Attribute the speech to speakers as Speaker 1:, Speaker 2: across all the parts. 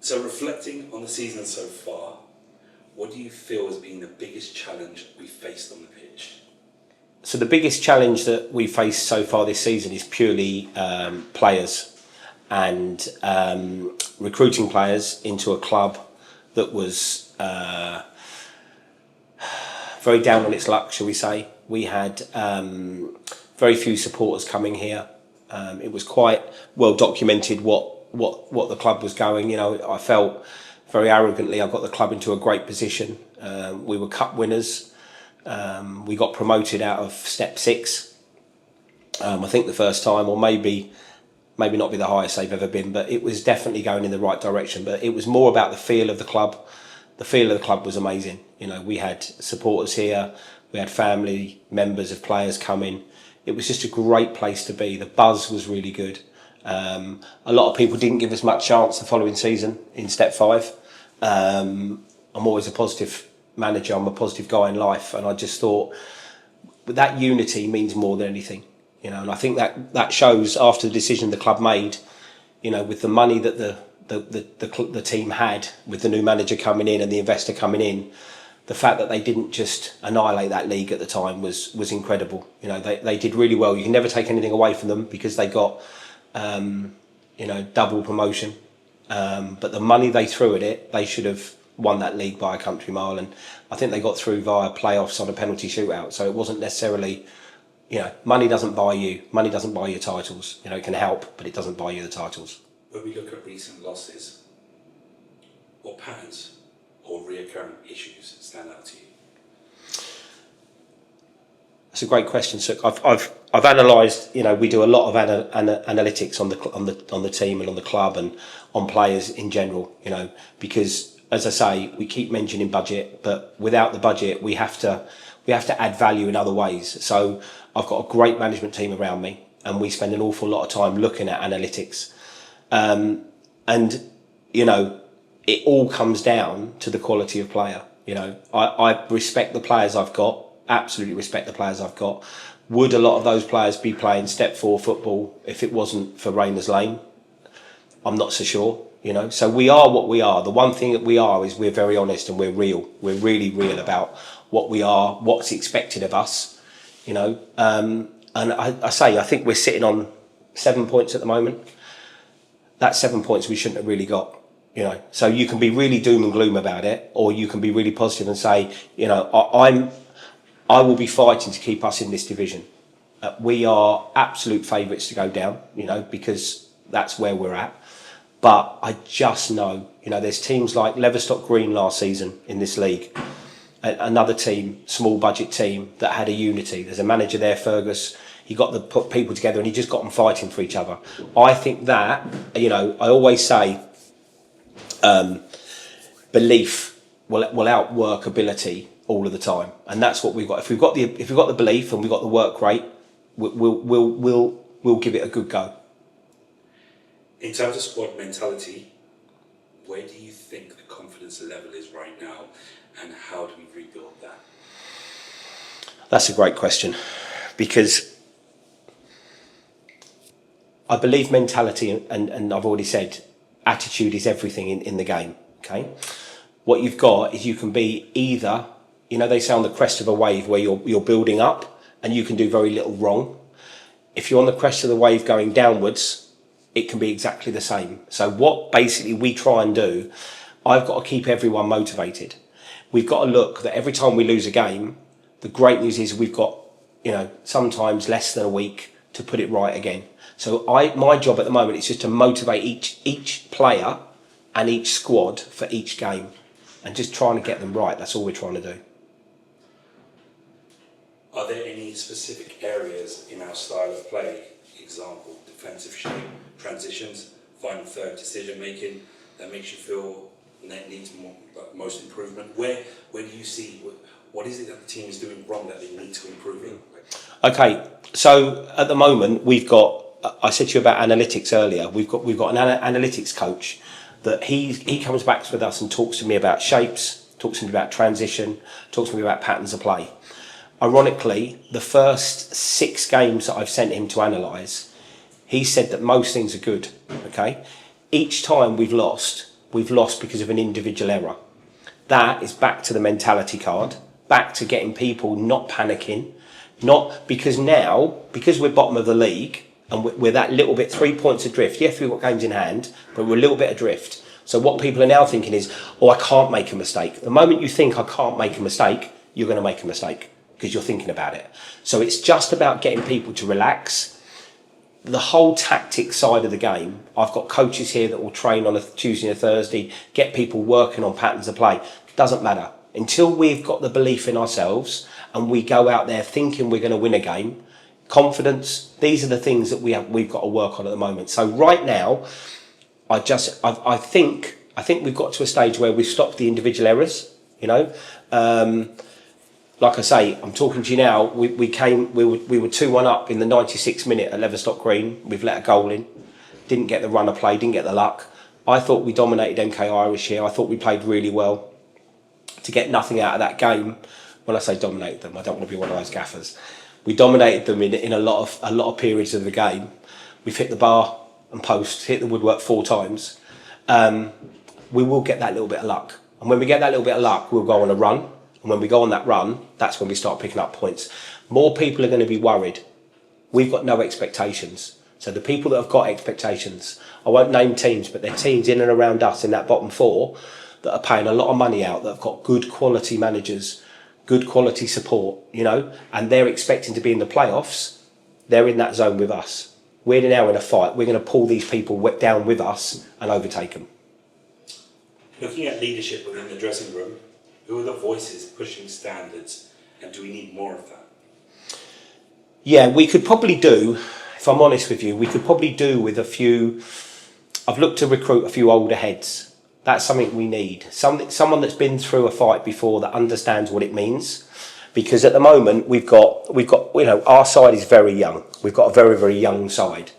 Speaker 1: So reflecting on the season so far, what do you feel has been the biggest challenge we faced on the pitch?
Speaker 2: So the biggest challenge that we faced so far this season is purely players and recruiting players into a club that was very down on its luck, shall we say. We had very few supporters coming here. It was quite well documented what the club was going. You know, I felt very arrogantly I got the club into a great position. We were cup winners. We got promoted out of step 6. I think the first time, or maybe not be the highest they've ever been, but it was definitely going in the right direction. But it was more about the feel of the club. The feel of the club was amazing. You know, we had supporters here, we had family members of players coming. It was just a great place to be. The buzz was really good. A lot of people didn't give us much chance the following season in step 5. I'm always a positive manager, I'm a positive guy in life, and I just thought that unity means more than anything. You know, and I think that shows after the decision the club made, you know, with the money that the team had, with the new manager coming in and the investor coming in, the fact that they didn't just annihilate that league at the time was incredible. You know, they did really well. You can never take anything away from them because they got you know, double promotion. But the money they threw at it, they should have won that league by a country mile, and I think they got through via playoffs on a penalty shootout. So it wasn't necessarily, you know, money doesn't buy you your titles. You know, it can help, but it doesn't buy you the titles.
Speaker 1: When we look at recent losses, what patterns or reoccurring issues stand out to you?
Speaker 2: That's a great question. So I've analysed. You know, we do a lot of analytics on the team and on the club and on players in general. You know, because as I say, we keep mentioning budget, but without the budget, we have to add value in other ways. So I've got a great management team around me, and we spend an awful lot of time looking at analytics. And you know, it all comes down to the quality of player. You know, I respect the players I've got. Absolutely respect the players I've got. Would a lot of those players be playing step 4 football if it wasn't for Rayners Lane? I'm not so sure. You know, so we are what we are. The one thing that we are is we're very honest and we're real. We're really real about what we are, what's expected of us. You know, and I think we're sitting on 7 points at the moment. That's 7 points we shouldn't have really got. You know, so you can be really doom and gloom about it, or you can be really positive and say, you know, I will be fighting to keep us in this division. We are absolute favourites to go down, you know, because that's where we're at. But I just know, you know, there's teams like Leverstock Green last season in this league, another team, small budget team that had a unity. There's a manager there, Fergus. He got the people together and he just got them fighting for each other. I think that, you know, I always say belief will outwork ability all of the time, and that's what we've got. If we've got the belief and we've got the work rate, we'll give it a good go.
Speaker 1: In terms of squad mentality, where do you think the confidence level is right now, and how do we rebuild that?
Speaker 2: That's a great question, because I believe mentality, and I've already said, attitude is everything in the game. Okay, what you've got is you can be either, you know, they say on the crest of a wave where you're building up and you can do very little wrong. If you're on the crest of the wave going downwards, it can be exactly the same. So what basically we try and do, I've got to keep everyone motivated. We've got to look that every time we lose a game, the great news is we've got, you know, sometimes less than a week to put it right again. So my job at the moment is just to motivate each player and each squad for each game, and just trying to get them right. That's all we're trying to do.
Speaker 1: Are there any specific areas in our style of play, example, defensive shape, transitions, final third decision making, that makes you feel that needs most improvement? Where do you see, what is it that the team is doing wrong that they need to improve in?
Speaker 2: Okay, so at the moment we've got, I said to you about analytics earlier, we've got an analytics coach that he comes back with us and talks to me about shapes, talks to me about transition, talks to me about patterns of play. Ironically, the first 6 games that I've sent him to analyse, he said that most things are good. Okay, each time we've lost, we've lost because of an individual error. That is back to the mentality card, back to getting people not panicking, not because now, because we're bottom of the league and we're that little bit 3 points adrift. Yes, we've got games in hand, but we're a little bit adrift. So what people are now thinking is, oh, I can't make a mistake. The moment you think I can't make a mistake, you're going to make a mistake because you're thinking about it. So it's just about getting people to relax. The whole tactic side of the game, I've got coaches here that will train on a Tuesday and a Thursday, get people working on patterns of play. Doesn't matter. Until we've got the belief in ourselves and we go out there thinking we're going to win a game, confidence, these are the things that we've got to work on at the moment. So right now, I think we've got to a stage where we've stopped the individual errors, you know. Like I say, I'm talking to you now, we were 2-1 up in the 96th minute at Leverstock Green. We've let a goal in, didn't get the run of play, didn't get the luck. I thought we dominated MK Irish here. I thought we played really well to get nothing out of that game. When I say dominated them, I don't want to be one of those gaffers. We dominated them in a lot of periods of the game. We've hit the bar and post, hit the woodwork 4 times. We will get that little bit of luck. And when we get that little bit of luck, we'll go on a run. And when we go on that run, that's when we start picking up points. More people are going to be worried. We've got no expectations. So the people that have got expectations, I won't name teams, but they're teams in and around us in that bottom 4 that are paying a lot of money out, that have got good quality managers, good quality support, you know, and they're expecting to be in the playoffs. They're in that zone with us. We're now in a fight. We're going to pull these people down with us and overtake them.
Speaker 1: Looking at leadership within the dressing room, who are the voices pushing standards, and do we need more of that?
Speaker 2: Yeah, we could probably do, if I'm honest with you, we could probably do with a few. I've looked to recruit a few older heads. That's something we need. Someone that's been through a fight before, that understands what it means. Because at the moment we've got you know, our side is very young. We've got a very, very young side.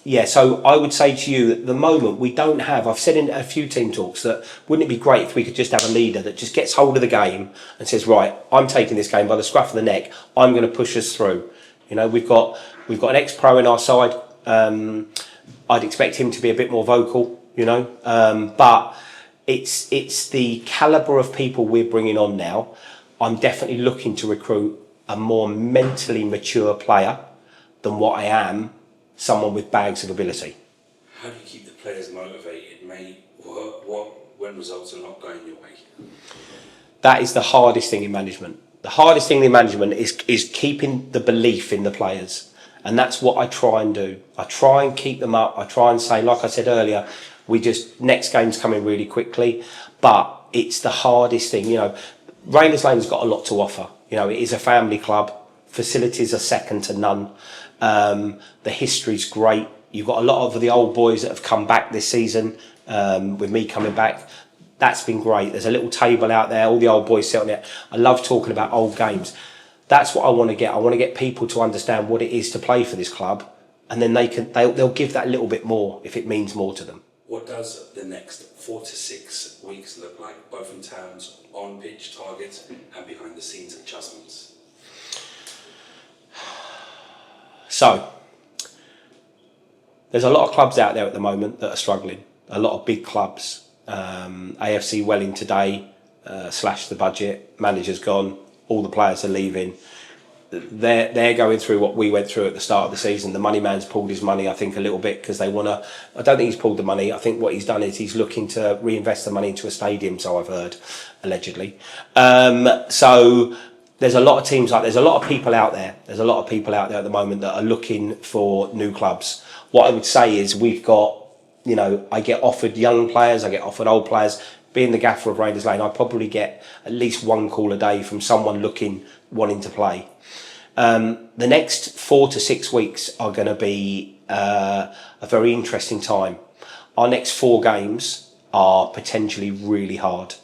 Speaker 2: Yeah, so I would say to you, at the moment, we don't have, I've said in a few team talks that wouldn't it be great if we could just have a leader that just gets hold of the game and says, right, I'm taking this game by the scruff of the neck, I'm going to push us through. You know, we've got an ex-pro in our side. I'd expect him to be a bit more vocal, you know, but it's the calibre of people we're bringing on now. I'm definitely looking to recruit a more mentally mature player than what I am someone with bags of ability.
Speaker 1: How do you keep the players motivated, mate? When results are not going your way?
Speaker 2: That is the hardest thing in management. The hardest thing in management is keeping the belief in the players. And that's what I try and do. I try and keep them up. I try and say, like I said earlier, next game's coming really quickly. But it's the hardest thing, you know. Rayners Lane's got a lot to offer. You know, it is a family club. Facilities are second to none. The history's great. You've got a lot of the old boys that have come back this season, with me coming back. That's been great. There's a little table out there, all the old boys sit on it. I love talking about old games. That's what I want to get. I want to get people to understand what it is to play for this club, and then they'll give that little bit more if it means more to them.
Speaker 1: What does the next 4 to 6 weeks look like, both in terms on pitch targets and behind the scenes adjustments?
Speaker 2: So, there's a lot of clubs out there at the moment that are struggling. A lot of big clubs. AFC Welling today slashed the budget. Manager's gone. All the players are leaving. They're going through what we went through at the start of the season. The money man's pulled his money, I think, a little bit because they want to. I don't think he's pulled the money. I think what he's done is he's looking to reinvest the money into a stadium. So I've heard, allegedly. So. There's a lot of teams there's a lot of people out there. There's a lot of people out there at the moment that are looking for new clubs. What I would say is we've got, you know, I get offered young players, I get offered old players. Being the gaffer of Rayners Lane, I probably get at least one call a day from someone wanting to play. The next 4 to 6 weeks are going to be a very interesting time. Our next 4 games are potentially really hard.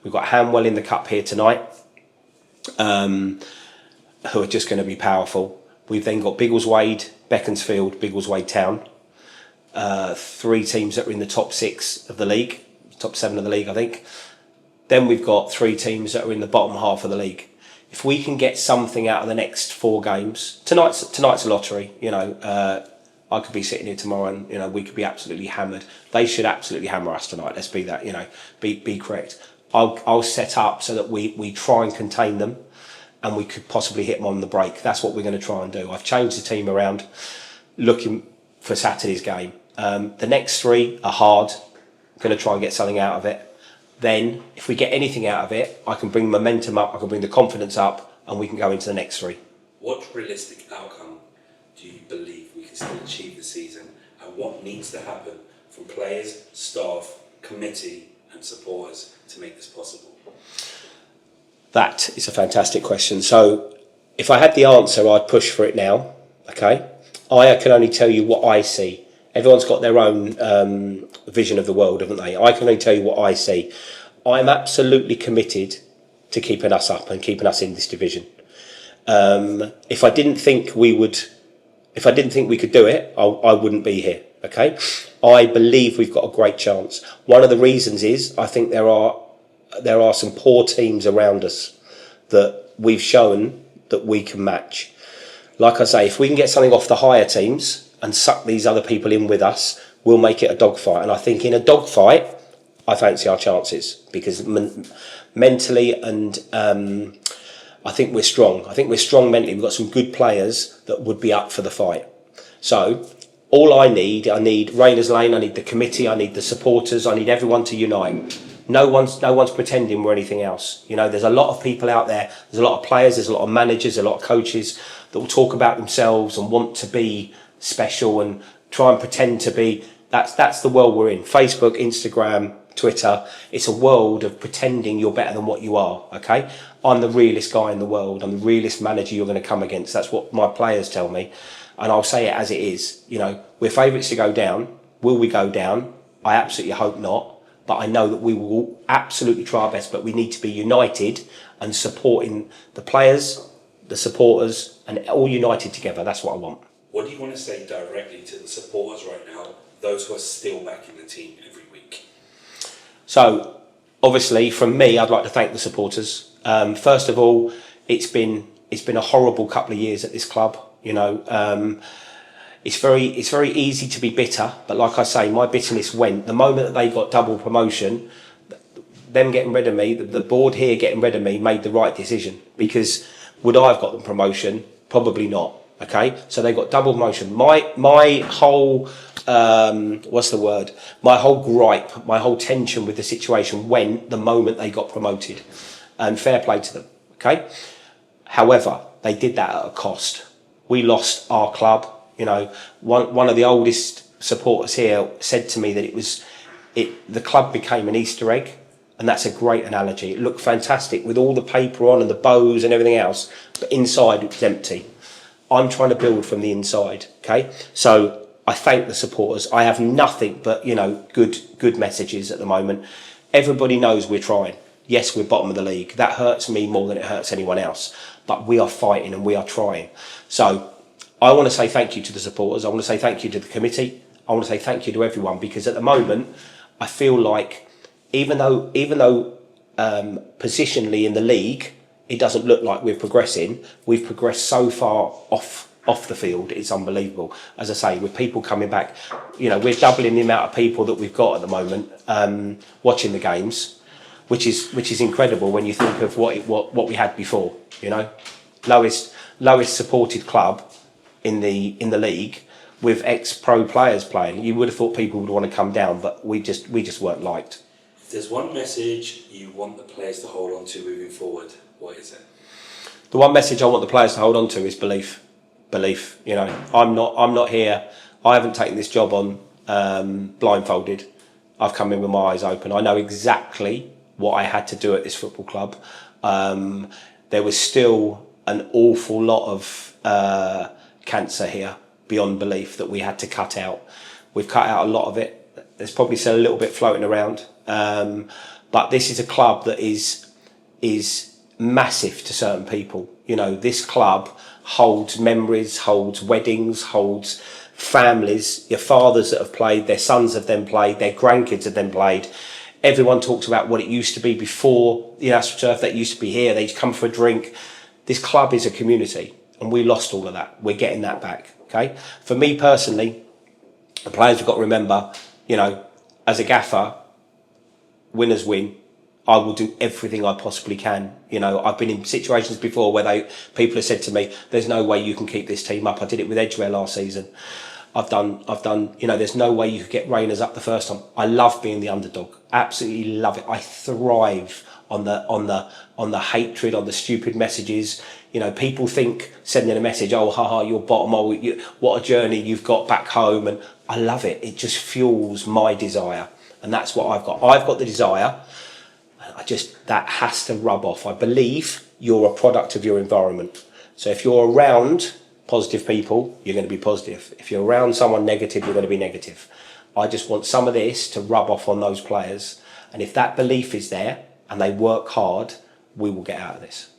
Speaker 2: We've got Hanwell in the Cup here tonight. Who are just going to be powerful. We've then got Biggleswade, Beaconsfield, Biggleswade Town. 3 teams that are in the top 6 of the league, top 7 of the league, I think. Then we've got 3 teams that are in the bottom half of the league. If we can get something out of the next 4 games, tonight's a lottery. You know, I could be sitting here tomorrow and, you know, we could be absolutely hammered. They should absolutely hammer us tonight. Let's be that, you know, be correct. I'll set up so that we try and contain them, and we could possibly hit them on the break. That's what we're going to try and do. I've changed the team around, looking for Saturday's game. The next 3 are hard. I'm going to try and get something out of it. Then, if we get anything out of it, I can bring momentum up, I can bring the confidence up, and we can go into the next 3.
Speaker 1: What realistic outcome do you believe we can still achieve this season, and what needs to happen from players, staff, committee and supporters to make this possible?
Speaker 2: That is a fantastic question. So if I had the answer, I'd push for it now, okay? I can only tell you what I see. Everyone's got their own vision of the world, haven't they? I can only tell you what I see. I'm absolutely committed to keeping us up and keeping us in this division. If I didn't think we could do it, I wouldn't be here, okay? I believe we've got a great chance. One of the reasons is I think there are some poor teams around us that we've shown that we can match. Like I say, if we can get something off the higher teams and suck these other people in with us, we'll make it a dogfight. And I think in a dogfight, I fancy our chances, because mentally and I think we're strong. I think we're strong mentally. We've got some good players that would be up for the fight. So all I need Rayners Lane, I need the committee, I need the supporters, I need everyone to unite. No one's pretending we're anything else. You know, there's a lot of people out there. There's a lot of players. There's a lot of managers. A lot of coaches that will talk about themselves and want to be special and try and pretend to be. That's the world we're in. Facebook, Instagram, Twitter. It's a world of pretending you're better than what you are. Okay, I'm the realest guy in the world. I'm the realest manager you're going to come against. That's what my players tell me, and I'll say it as it is. You know, we're favourites to go down. Will we go down? I absolutely hope not. But I know that we will absolutely try our best, but we need to be united and supporting the players, the supporters, and all united together. That's what I want.
Speaker 1: What do you want to say directly to the supporters right now, those who are still backing the team every week? So, obviously, from me, I'd like to thank the supporters. First of all, it's been a horrible couple of years at this club. You know, it's very easy to be bitter, but like I say, my bitterness went the moment that they got double promotion. Them getting rid of me, the board here getting rid of me, made the right decision, because would I have got the promotion? Probably not. Okay, so they got double promotion. My whole my whole gripe, my whole tension with the situation went the moment they got promoted, and fair play to them. Okay, however, they did that at a cost. We lost our club. You know, one of the oldest supporters here said to me that the club became an Easter egg, and that's a great analogy. It looked fantastic with all the paper on and the bows and everything else, but inside it was empty. I'm trying to build from the inside, okay? So I thank the supporters. I have nothing but, you know, good messages at the moment. Everybody knows we're trying. Yes, we're bottom of the league. That hurts me more than it hurts anyone else, but we are fighting and we are trying. So I want to say thank you to the supporters. I want to say thank you to the committee. I want to say thank you to everyone, because at the moment I feel like even though positionally in the league it doesn't look like we're progressing, we've progressed so far off the field. It's unbelievable. As I say, with people coming back, you know, we're doubling the amount of people that we've got at the moment watching the games, which is incredible when you think of what we had before. You know, lowest supported club in the league with ex-pro players playing. You would have thought people would want to come down, but we just weren't liked. If there's one message you want the players to hold on to moving forward, what is it?
Speaker 2: The one message I want the players to hold on to is belief. Belief. You know, I'm not here. I haven't taken this job on blindfolded. I've come in with my eyes open. I know exactly what I had to do at this football club. There was still an awful lot of cancer here beyond belief that we had to cut out. We've cut out a lot of it. There's probably still a little bit floating around, but this is a club that is massive to certain people. You know, this club holds memories, holds weddings, holds families. Your fathers that have played, their sons have then played, their grandkids have then played. Everyone talks about what it used to be before the AstroTurf. That used to be here. They'd come for a drink. This club is a community, and we lost all of that. We're getting that back. Okay, for me personally, the players have got to remember, you know, as a gaffer, winners win. I will do everything I possibly can. You know, I've been in situations before where people have said to me, "There's no way you can keep this team up." I did it with Edgware last season. I've done. You know, there's no way you could get Rayners up the first time. I love being the underdog. Absolutely love it. I thrive on the hatred, on the stupid messages. You know, people think sending a message, "Oh, haha, you're bottom. Oh, what a journey you've got back home," and I love it. It just fuels my desire, and that's what I've got. I've got the desire. That has to rub off. I believe you're a product of your environment. So if you're around positive people, you're going to be positive. If you're around someone negative, you're going to be negative. I just want some of this to rub off on those players. And if that belief is there and they work hard, we will get out of this.